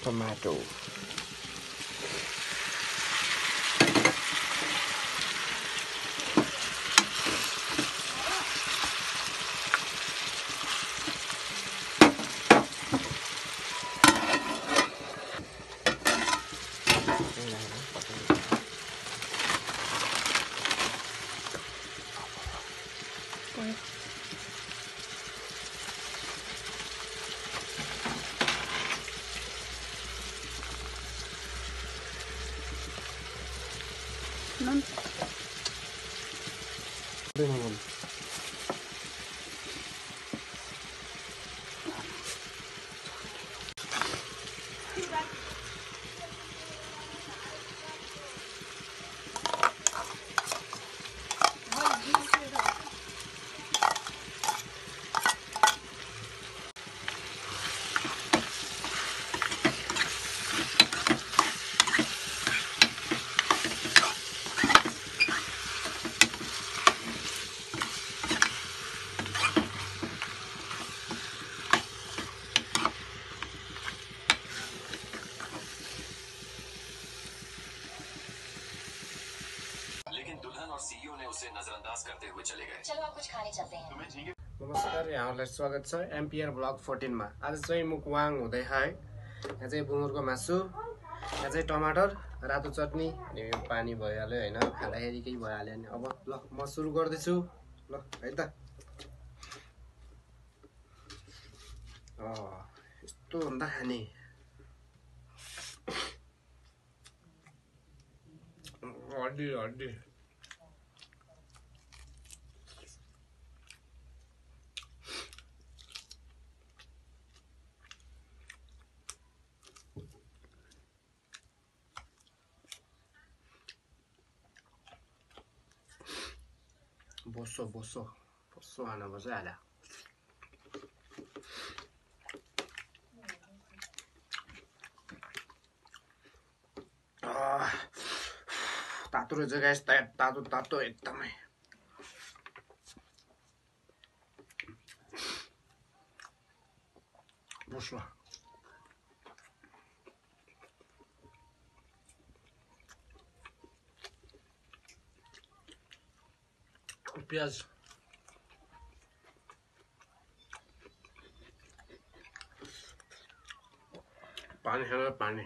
tomato. CEO ने उसे नजरअंदाज करते हुए चले गए। चलो आप कुछ खाने चलते हैं। तुम्हें झींगे। नमस्कार, यहाँलाई स्वागत छ एमपीआर ब्लग 14 मा। आज चाहिँ मुकवाङ हुँदै है। यहाँ चाहिँ बुङ्गुरको मासु, यहाँ चाहिँ टमाटर, रातो चटनी अनि यो पानी भइहाल्यो हैन, खाँदाखेरि केही भइहाल्यो नि। अब ल म सुरु गर्दैछु ल है त। यस्तो भन्दा खाने हड्डी हड्डी बोसो बोसो बोसो खान मजा आला। तातो रहेछ गाइस, तातो तातो एकदमै। बोसो प्याज पानी खाना पानी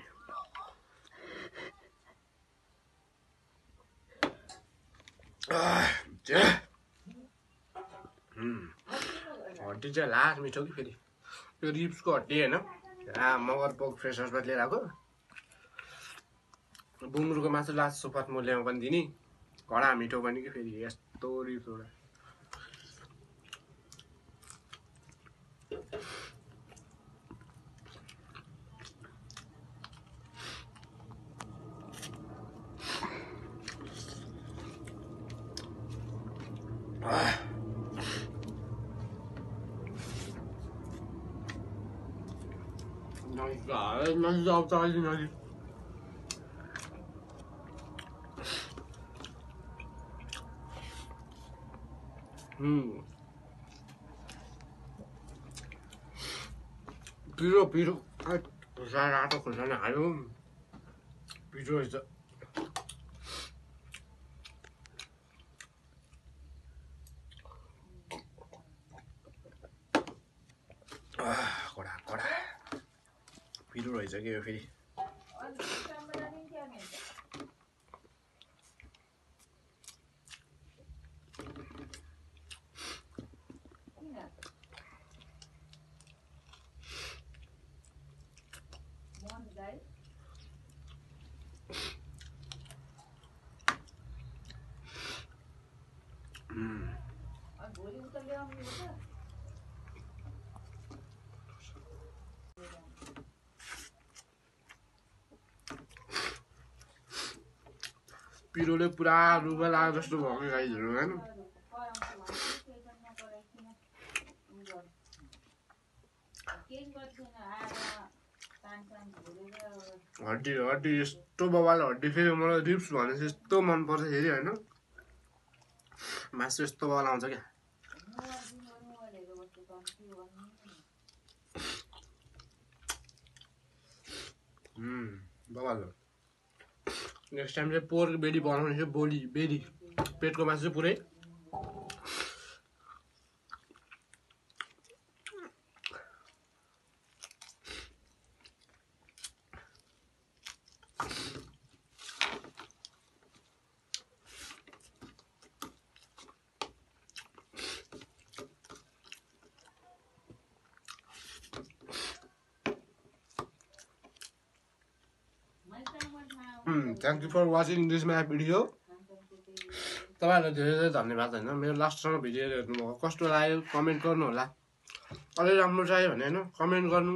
हड्डी चाहिँ लास्ट मिठो कि फेरि यो रिब्सको हड्डी होइन, मगर पोक फ्रेसर्सबाट लिएर आएको। बुङ्गुरको मासु लास्ट सुपथ मूल्यमा पनि दिने, कडा मिठो पनि कि फेरि यस्तो रिब्स एउटा। Masih jauh sekali lagi. Biru, saya atau kesana ayo. Biru itu. Koda. Biru रहेछ के यो फेरि। पिरोले पुरा रुगा लाग्यो जस्तो भयो गाइजहरु हैन। हड्डी यस्तो बवाल हड्डी, फेरि मलाई रिब्स भनेपछि यस्तो मन पर्छ फेरि हैन। मासु यस्तो बवाल आउँछ क्या। बबाल नेक्स्ट टाइम चाहिँ पोर्क बेडी बनाउने थियो बोली बेडी पेटको मासु पुरै Thank you for watching this my video. तपाईहरुलाई धेरै धेरै धन्यवाद हैन मेरो लास्टसम्म भिडियो हेर्नुभयो कस्तो लाग्यो कमेन्ट गर्नु होला अझै राम्रो चाहियो भने हैन कमेन्ट गर्नु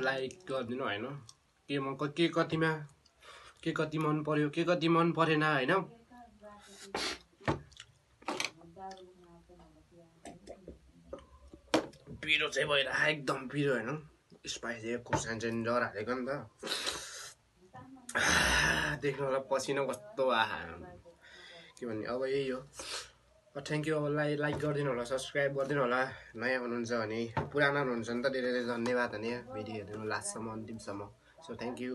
लाइक गरिदिनु हैन के कतिमा के कति मन पर्यो के कति मन परेन हैन पिरो चाहिँ भइरहेको एकदम पिरो हैन स्पाइसी खुर्सानी जर हालेको नि त देख्नुलाई पसिना कस्तो आहा के भन्ने अब यही हो थ्याङ्क यू अब लाइक गरिदिनु होला सब्स्क्राइब गरिदिनु होला नयाँ हुनुहुन्छ भने पुरानो हुनुहुन्छ नि त धेरै धेरै धन्यवाद भने भिडियो हेर्नु लास्टसम्म अन्तिमसम्म सो थ्याङ्क यू